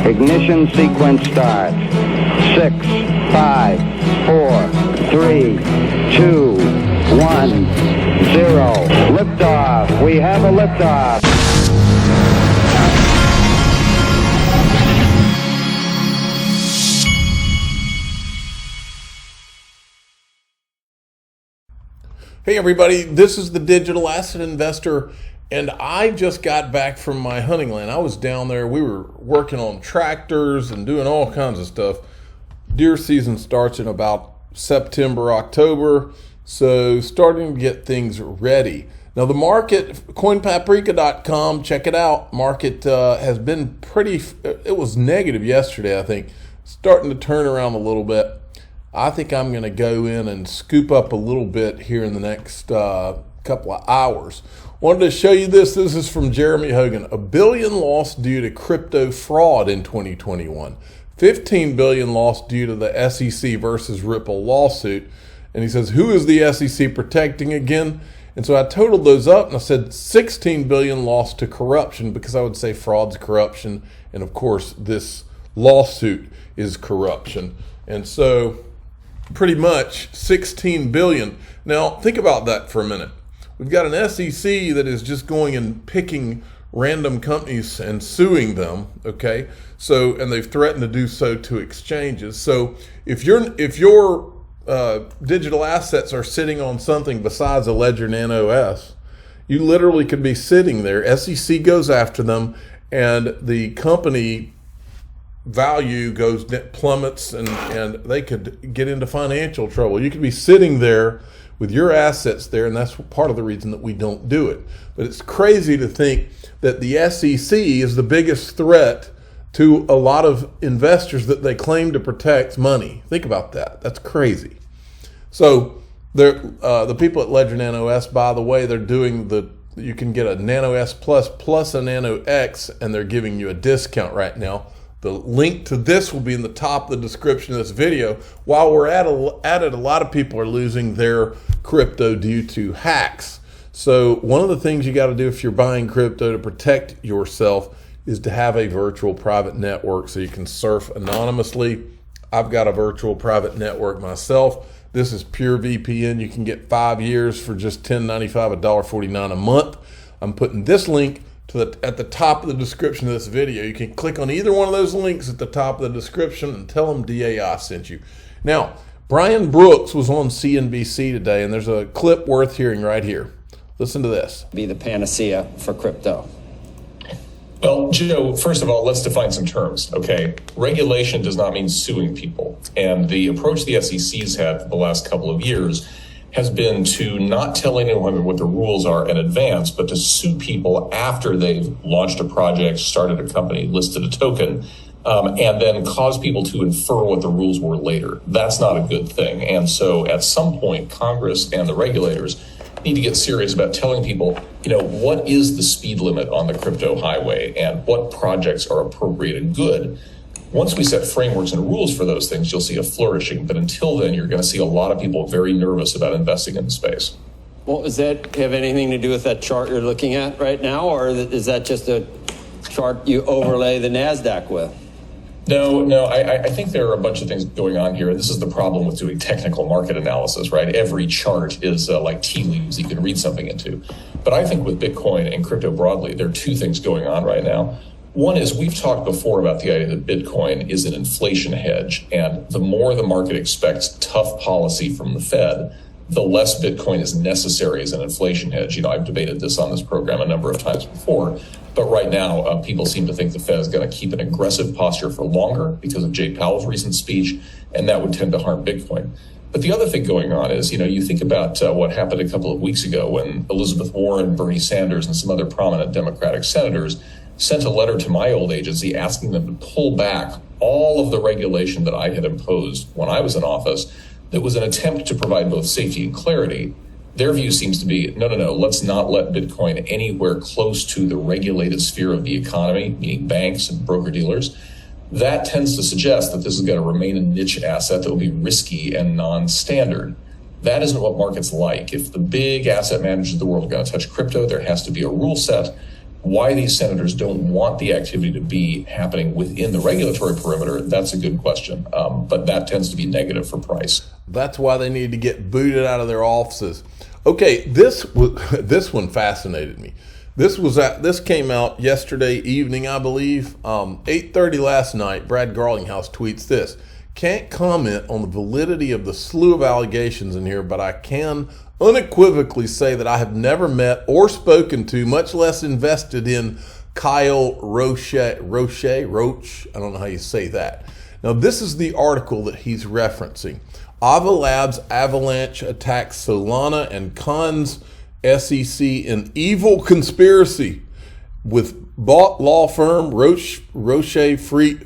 Ignition sequence starts. 6, 5, 4, 3, 2, 1, 0. Liftoff. We have a liftoff. Hey everybody, this is the Digital Asset Investor, and I just got back from my hunting land. I was down there, we were working on tractors and doing all kinds of stuff. Deer season starts in about September, October, so starting to get things ready. Now the market, coinpaprika.com, check it out. Market has been it was negative yesterday, I think. Starting to turn around a little bit. I think I'm going to go in and scoop up a little bit here in the next couple of hours. Wanted to show you this. This is from Jeremy Hogan. $1 billion lost due to crypto fraud in 2021. $15 billion lost due to the SEC versus Ripple lawsuit. And he says, who is the SEC protecting again? And so I totaled those up and I said $16 billion lost to corruption, because I would say fraud's corruption. And of course, this lawsuit is corruption. And so pretty much 16 billion. Now think about that for a minute. We've got an SEC that is just going and picking random companies and suing them, okay? So, and they've threatened to do so to exchanges. So if your digital assets are sitting on something besides a Ledger Nano S, you literally could be sitting there. SEC goes after them and the company value plummets and they could get into financial trouble. You could be sitting there with your assets there, and that's part of the reason that we don't do it. But it's crazy to think that the SEC is the biggest threat to a lot of investors that they claim to protect money. Think about that. That's crazy. So the people at Ledger Nano S, by the way, they're doing you can get a Nano S plus a Nano X, and they're giving you a discount right now. The link to this will be in the top of the description of this video. While we're at it, a lot of people are losing their crypto due to hacks. So one of the things you got to do if you're buying crypto to protect yourself is to have a virtual private network so you can surf anonymously. I've got a virtual private network myself. This is pure VPN. You can get 5 years for just $10.95, $1.49 a month. I'm putting this link at the top of the description of this video. You can click on either one of those links at the top of the description and tell them DAI sent you. Now, Brian Brooks was on CNBC today, and there's a clip worth hearing right here. Listen to this. Be the panacea for crypto. Well, Joe, first of all, let's define some terms, okay? Regulation does not mean suing people. And the approach the SEC's had for the last couple of years has been to not tell anyone what the rules are in advance, but to sue people after they've launched a project, started a company, listed a token, and then cause people to infer what the rules were later. That's not a good thing. And so at some point, Congress and the regulators need to get serious about telling people, what is the speed limit on the crypto highway and what projects are appropriate and good. Once we set frameworks and rules for those things, you'll see a flourishing. But until then, you're going to see a lot of people very nervous about investing in the space. Well, does that have anything to do with that chart you're looking at right now? Or is that just a chart you overlay the NASDAQ with? No, I think there are a bunch of things going on here. This is the problem with doing technical market analysis, right? Every chart is like tea leaves you can read something into. But I think with Bitcoin and crypto broadly, there are two things going on right now. One is we've talked before about the idea that Bitcoin is an inflation hedge, and the more the market expects tough policy from the Fed, the less Bitcoin is necessary as an inflation hedge. I've debated this on this program a number of times before, but right now people seem to think the Fed is going to keep an aggressive posture for longer because of Jay Powell's recent speech, and that would tend to harm Bitcoin. But the other thing going on is, you think about what happened a couple of weeks ago when Elizabeth Warren, Bernie Sanders, and some other prominent Democratic senators sent a letter to my old agency asking them to pull back all of the regulation that I had imposed when I was in office that was an attempt to provide both safety and clarity. Their view seems to be, no, let's not let Bitcoin anywhere close to the regulated sphere of the economy, meaning banks and broker-dealers. That tends to suggest that this is going to remain a niche asset that will be risky and non-standard. That isn't what markets like. If the big asset managers of the world are going to touch crypto, there has to be a rule set. Why these senators don't want the activity to be happening within the regulatory perimeter, that's a good question. But that tends to be negative for price. That's why they need to get booted out of their offices. Okay, this one fascinated me. This came out yesterday evening, I believe, 8:30 last night. Brad Garlinghouse tweets this: "Can't comment on the validity of the slew of allegations in here, but I can unequivocally say that I have never met or spoken to, much less invested in, Kyle Roche. I don't know how you say that." Now, this is the article that he's referencing. Ava Labs avalanche attacks Solana and cons SEC in evil conspiracy with bought law firm Roche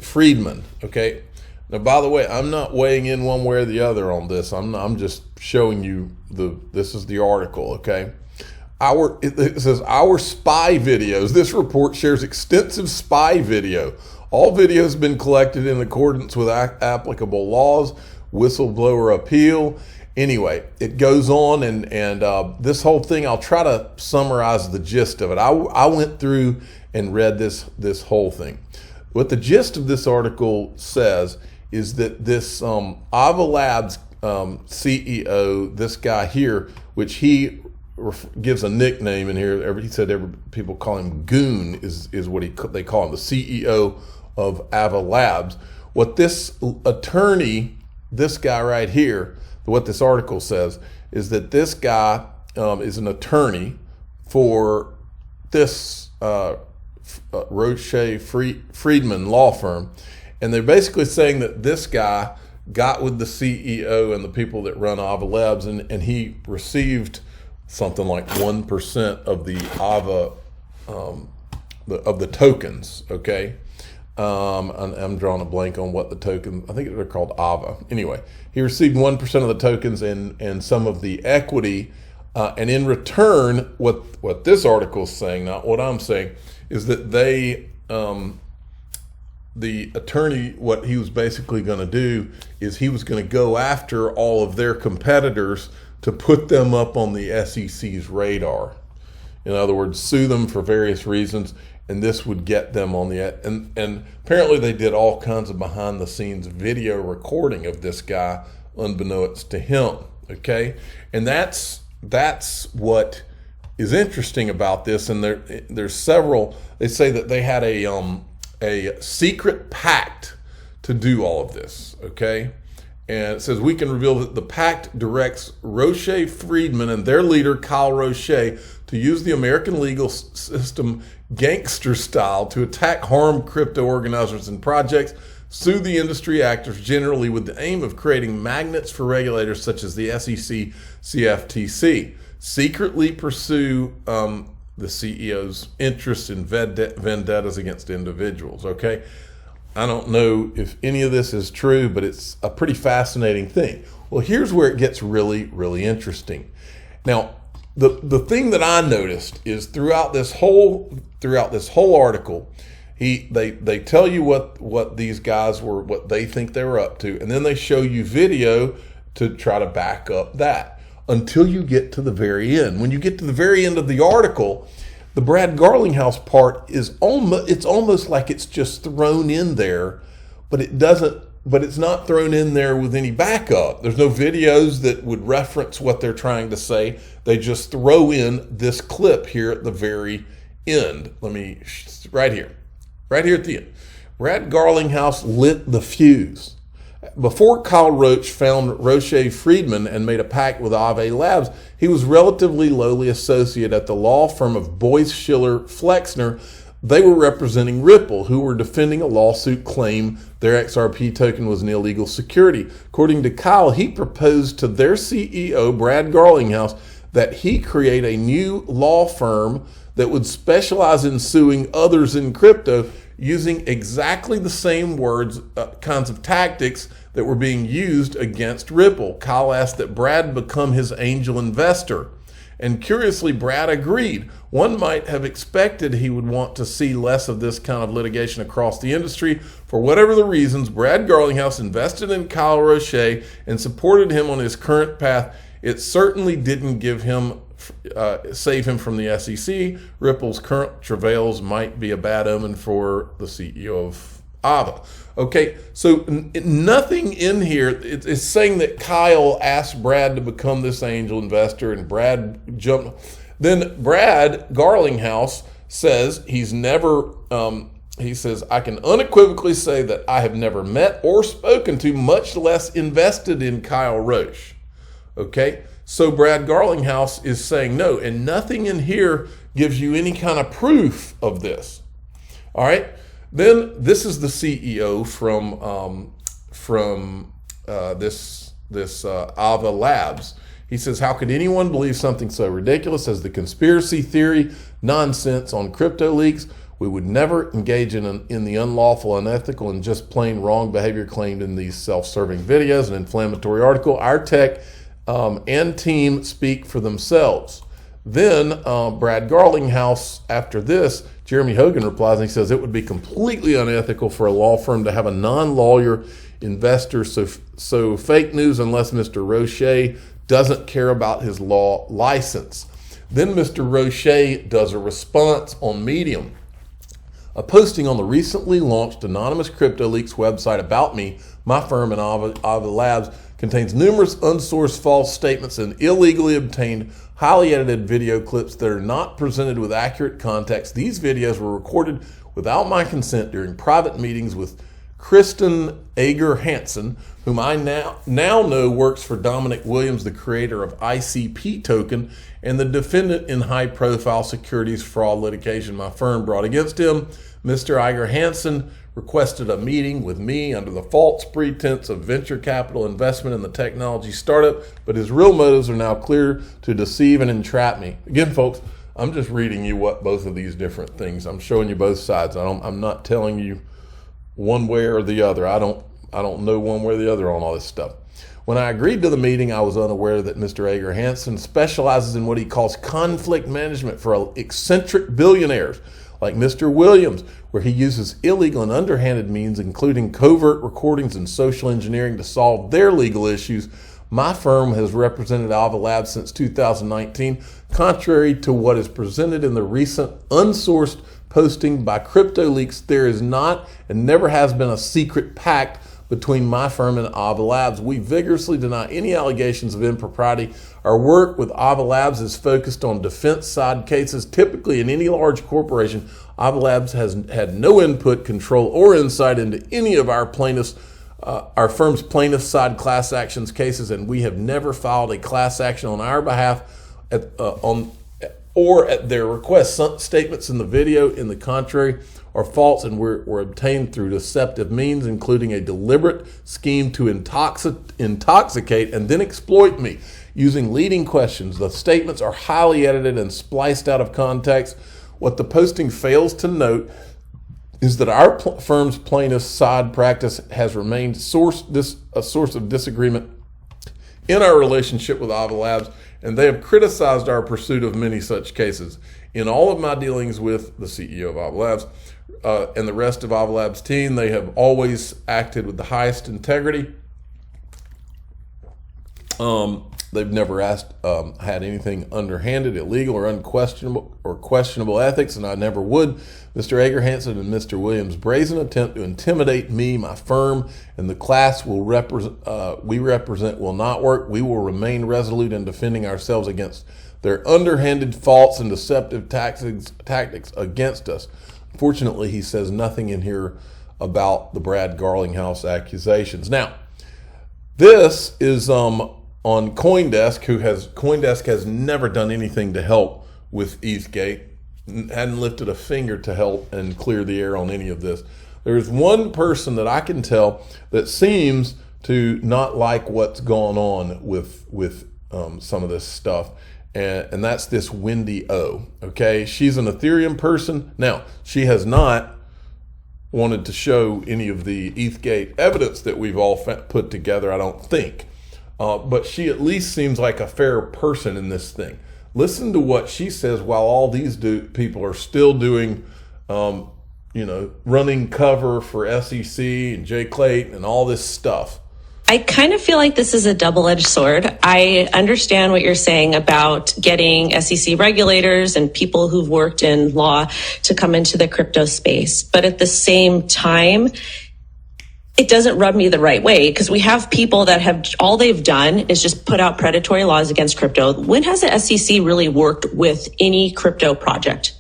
Friedman. Okay. Now, by the way, I'm not weighing in one way or the other on this. I'm just showing you this is the article. Okay. It says our spy videos. This report shares extensive spy video. All videos have been collected in accordance with applicable laws, whistleblower appeal. Anyway, it goes on, and this whole thing, I'll try to summarize the gist of it. I went through and read this whole thing. What the gist of this article says is that this Ava Labs CEO, this guy here, which he gives a nickname in here. He said people call him Goon is what they call him, the CEO of Ava Labs. What this attorney, this guy right here, what this article says is that this guy is an attorney for this Roche Friedman law firm, and they're basically saying that this guy got with the CEO and the people that run Ava Labs, and he received something like 1% of the Ava of the tokens. Okay. I'm drawing a blank on what the token, I think they're called Ava. Anyway, he received 1% of the tokens and some of the equity. And in return, what this article is saying, not what I'm saying, is that the attorney, what he was basically going to do is he was going to go after all of their competitors to put them up on the SEC's radar. In other words, sue them for various reasons. And this would get them on the, and apparently they did all kinds of behind the scenes video recording of this guy unbeknownst to him. Okay. And that's what is interesting about this. And there's several, they say that they had a secret pact to do all of this. Okay. And it says, we can reveal that the pact directs Roche Friedman and their leader, Kyle Roche, to use the American legal system gangster style to attack, harm crypto organizers and projects, sue the industry actors generally with the aim of creating magnets for regulators such as the SEC, CFTC, secretly pursue the CEO's interests in vendettas against individuals. Okay. I don't know if any of this is true, but it's a pretty fascinating thing. Well, here's where it gets really, really interesting. Now, the thing that I noticed is throughout this whole article, they tell you what these guys were, what they think they were up to, and then they show you video to try to back up that until you get to the very end. When you get to the very end of the article, the Brad Garlinghouse part is almost like it's just thrown in there, but it's not thrown in there with any backup. There's no videos that would reference what they're trying to say. They just throw in this clip here at the very end. Right here at the end. Brad Garlinghouse lit the fuse. Before Kyle Roche found Roche Friedman and made a pact with Ava Labs, he was relatively lowly associate at the law firm of Boyce Schiller Flexner. They were representing Ripple, who were defending a lawsuit claim their XRP token was an illegal security. According to Kyle, he proposed to their CEO, Brad Garlinghouse, that he create a new law firm that would specialize in suing others in crypto using exactly the same words, kinds of tactics that were being used against Ripple. Kyle asked that Brad become his angel investor. And curiously, Brad agreed. One might have expected he would want to see less of this kind of litigation across the industry. For whatever the reasons, Brad Garlinghouse invested in Kyle Roche and supported him on his current path. It certainly didn't give him save him from the SEC. Ripple's current travails might be a bad omen for the CEO of AVA. Okay, so nothing in here is saying that Kyle asked Brad to become this angel investor and Brad jumped. Then Brad Garlinghouse says he's never, he says, I can unequivocally say that I have never met or spoken to, much less invested in Kyle Roche. Okay, so Brad Garlinghouse is saying no, and nothing in here gives you any kind of proof of this. All right, then this is the CEO from this Ava Labs. He says, how could anyone believe something so ridiculous as the conspiracy theory nonsense on crypto leaks? We would never engage in the unlawful, unethical, and just plain wrong behavior claimed in these self-serving videos and inflammatory article. Our tech and team speak for themselves. Then Brad Garlinghouse, after this, Jeremy Hogan replies and he says, it would be completely unethical for a law firm to have a non-lawyer investor, so fake news unless Mr. Roche doesn't care about his law license. Then Mr. Roche does a response on Medium. A posting on the recently launched Anonymous Crypto Leaks website about me, my firm, and Ava Labs contains numerous unsourced false statements and illegally obtained, highly edited video clips that are not presented with accurate context. These videos were recorded without my consent during private meetings with Kristen Ager Hansen, whom I now know works for Dominic Williams, the creator of ICP token and the defendant in high-profile securities fraud litigation my firm brought against him. Mr. Ager Hansen requested a meeting with me under the false pretense of venture capital investment in the technology startup, but his real motives are now clear: to deceive and entrap me. Again, folks, I'm just reading you what both of these different things. I'm showing you both sides. I'm not telling you one way or the other. I don't know one way or the other on all this stuff. When I agreed to the meeting, I was unaware that Mr. Ager Hansen specializes in what he calls conflict management for eccentric billionaires like Mr. Williams, where he uses illegal and underhanded means, including covert recordings and social engineering, to solve their legal issues. My firm has represented Ava Labs since 2019, contrary to what is presented in the recent unsourced posting by Crypto Leaks. There is not and never has been a secret pact between my firm and Ava Labs. We vigorously deny any allegations of impropriety. Our work with Ava Labs is focused on defense side cases. Typically, in any large corporation, Ava Labs has had no input, control, or insight into any of our firm's plaintiff side class actions cases, and we have never filed a class action on our behalf or at their request. Some statements in the video, in the contrary, are false and were obtained through deceptive means, including a deliberate scheme to intoxicate and then exploit me using leading questions. The statements are highly edited and spliced out of context. What the posting fails to note is that our firm's plaintiff side practice has remained a source of disagreement in our relationship with Ava Labs, and they have criticized our pursuit of many such cases. In all of my dealings with the CEO of Ava Labs and the rest of Ava Labs' team, they have always acted with the highest integrity. They've never had anything underhanded, illegal, or questionable ethics, and I never would. Mr. Ager Hansen and Mr. Williams' brazen attempt to intimidate me, my firm, and the class we represent will not work. We will remain resolute in defending ourselves against their underhanded, false, and deceptive tactics against us. Fortunately, he says nothing in here about the Brad Garlinghouse accusations. Now, this is on CoinDesk, CoinDesk has never done anything to help with ETHgate, hadn't lifted a finger to help and clear the air on any of this. There's one person that I can tell that seems to not like what's going on with some of this stuff, and that's this Wendy O. Okay, she's an Ethereum person. Now, she has not wanted to show any of the ETHgate evidence that we've all put together, I don't think. But she at least seems like a fair person in this thing. Listen to what she says while all these people are still doing, running cover for SEC and Jay Clayton and all this stuff. I kind of feel like this is a double-edged sword. I understand what you're saying about getting SEC regulators and people who've worked in law to come into the crypto space. But at the same time, it doesn't rub me the right way, because we have people that have, all they've done is just put out predatory laws against crypto. When has the SEC really worked with any crypto project?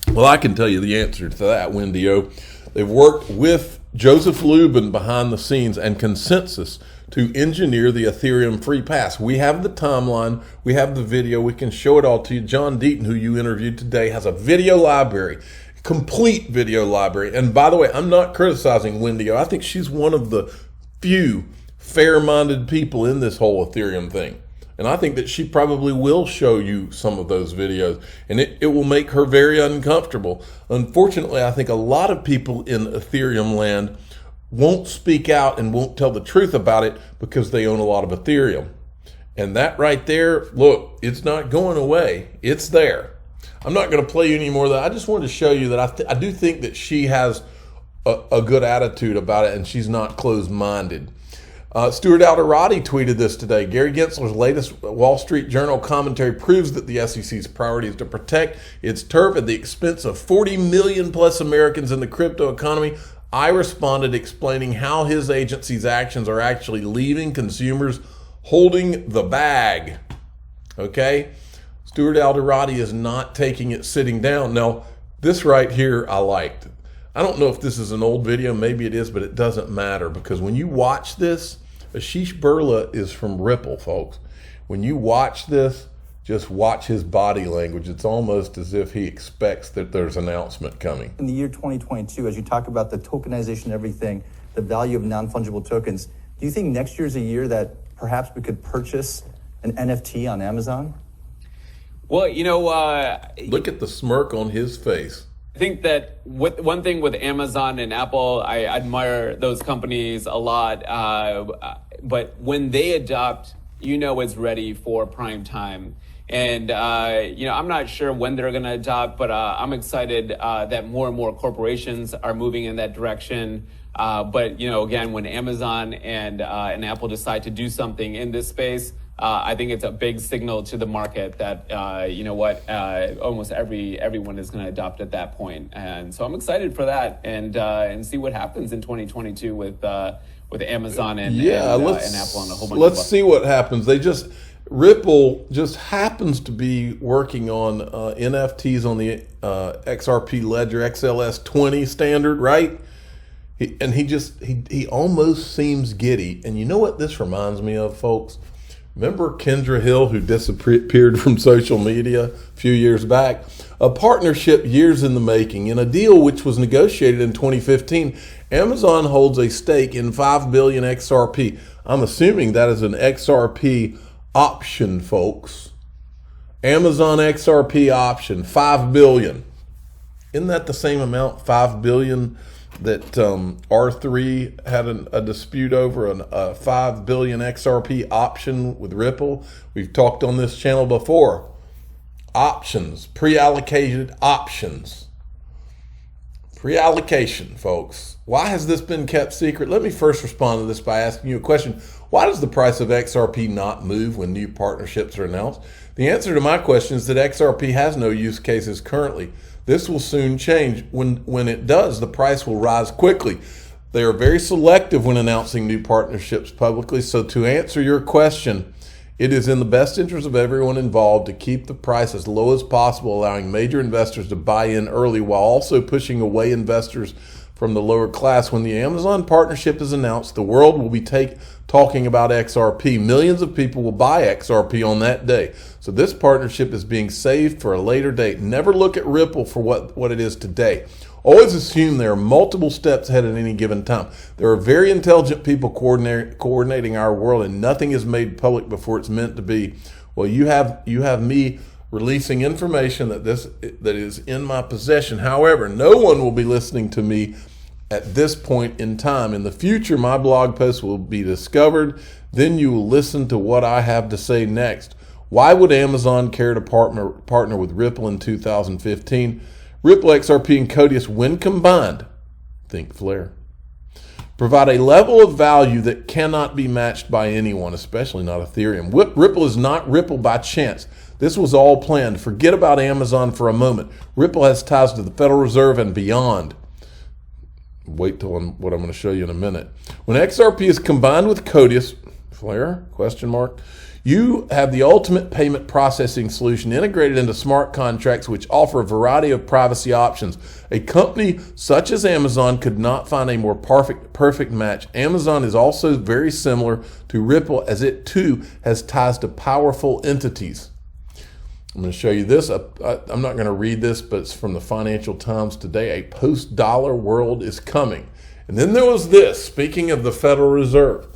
Well, I can tell you the answer to that, Wendy O. They've worked with Joseph Lubin behind the scenes and Consensus to engineer the Ethereum free pass. We have the timeline, we have the video, we can show it all to you. John Deaton, who you interviewed today, has a video library, complete video library. And by the way, I'm not criticizing Wendy O. I think she's one of the few fair-minded people in this whole Ethereum thing. And I think that she probably will show you some of those videos, and it will make her very uncomfortable. Unfortunately, I think a lot of people in Ethereum land won't speak out and won't tell the truth about it because they own a lot of Ethereum. And that right there, look, it's not going away. It's there. I'm not going to play you any more of that. I just wanted to show you that I do think that she has a good attitude about it, and she's not closed-minded. Stuart Alderati tweeted this today. Gary Gensler's latest Wall Street Journal commentary proves that the SEC's priority is to protect its turf at the expense of 40 million plus Americans in the crypto economy. I responded explaining how his agency's actions are actually leaving consumers holding the bag. Okay? Stuart Alderati is not taking it sitting down. Now, this right here I liked. I don't know if this is an old video, maybe it is, but it doesn't matter, because when you watch this, Ashish Burla is from Ripple, folks. When you watch this, just watch his body language. It's almost as if he expects that there's an announcement coming. In the year 2022, as you talk about the tokenization of everything, the value of non-fungible tokens, do you think next year is a year that perhaps we could purchase an NFT on Amazon? Well, look at the smirk on his face. I think that one thing with Amazon and Apple, I admire those companies a lot. But when they adopt, it's ready for prime time. And, I'm not sure when they're going to adopt, but I'm excited that more and more corporations are moving in that direction. But, again, when Amazon and Apple decide to do something in this space, I think it's a big signal to the market that, almost everyone is going to adopt at that point. And so I'm excited for that and see what happens in 2022 with Amazon and Apple and a whole bunch Let's see what happens. Ripple just happens to be working on NFTs on the XRP Ledger XLS20 standard, right? He almost seems giddy. And you know what this reminds me of, folks? Remember Kendra Hill, who disappeared from social media a few years back? A partnership years in the making. In a deal which was negotiated in 2015, Amazon holds a stake in 5 billion XRP. I'm assuming that is an XRP option, folks. Amazon XRP option, 5 billion. Isn't that the same amount, 5 billion, that R3 had a dispute over a 5 billion XRP option with Ripple? We've talked on this channel before. Options, pre-allocated options. Pre-allocation, folks. Why has this been kept secret? Let me first respond to this by asking you a question. Why does the price of XRP not move when new partnerships are announced? The answer to my question is that XRP has no use cases currently. This will soon change. When it does, the price will rise quickly. They are very selective when announcing new partnerships publicly. So to answer your question, it is in the best interest of everyone involved to keep the price as low as possible, allowing major investors to buy in early while also pushing away investors from the lower class. When the Amazon partnership is announced, the world will be talking about XRP. Millions of people will buy XRP on that day. So this partnership is being saved for a later date. Never look at Ripple for what it is today. Always assume there are multiple steps ahead at any given time. There are very intelligent people coordinating our world, and nothing is made public before it's meant to be. Well, you have me releasing information that is in my possession. However, no one will be listening to me at this point in time. In the future, my blog post will be discovered. Then you will listen to what I have to say next. Why would Amazon care to partner with Ripple in 2015? Ripple, XRP, and Codius, when combined, think Flare, provide a level of value that cannot be matched by anyone, especially not Ethereum. Ripple is not Ripple by chance. This was all planned. Forget about Amazon for a moment. Ripple has ties to the Federal Reserve and beyond. Wait till what I'm going to show you in a minute. When XRP is combined with Codius, Flare, question mark, you have the ultimate payment processing solution integrated into smart contracts which offer a variety of privacy options. A company such as Amazon could not find a more perfect match. Amazon is also very similar to Ripple as it too has ties to powerful entities. I'm going to show you this. I'm not going to read this, but it's from the Financial Times today. A post-dollar world is coming. And then there was this, speaking of the Federal Reserve.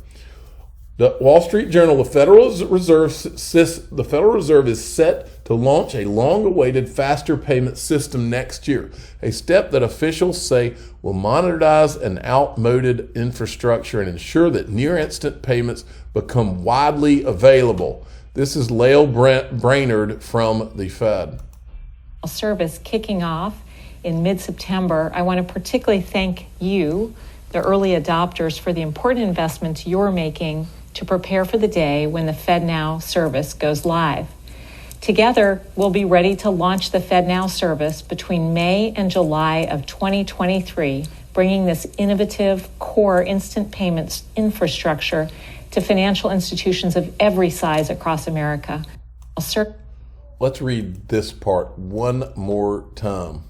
The Wall Street Journal, the Federal Reserve is set to launch a long-awaited faster payment system next year, a step that officials say will modernize an outmoded infrastructure and ensure that near-instant payments become widely available. This is Lael Brainerd from the Fed. Service kicking off in mid-September. I want to particularly thank you, the early adopters, for the important investments you're making to prepare for the day when the FedNow service goes live. Together, we'll be ready to launch the FedNow service between May and July of 2023, bringing this innovative core instant payments infrastructure to financial institutions of every size across America. Let's read this part one more time.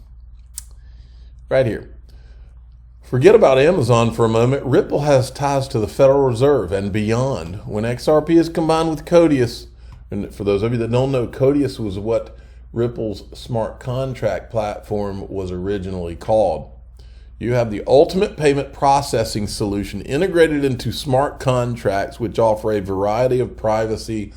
Right here. Forget about Amazon for a moment. Ripple has ties to the Federal Reserve and beyond. When XRP is combined with Codius, and for those of you that don't know, Codius was what Ripple's smart contract platform was originally called. You have the ultimate payment processing solution integrated into smart contracts, which offer a variety of privacy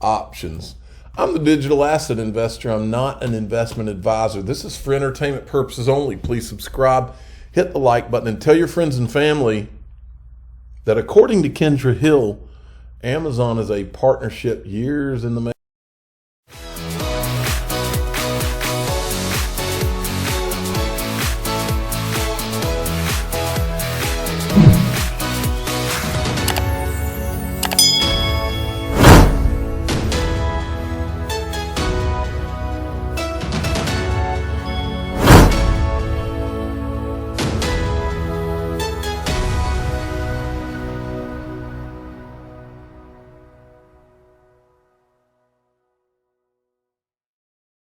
options. I'm the digital asset investor. I'm not an investment advisor. This is for entertainment purposes only. Please subscribe, hit the like button, and tell your friends and family that according to Kendra Hill, Amazon is a partnership years in the making.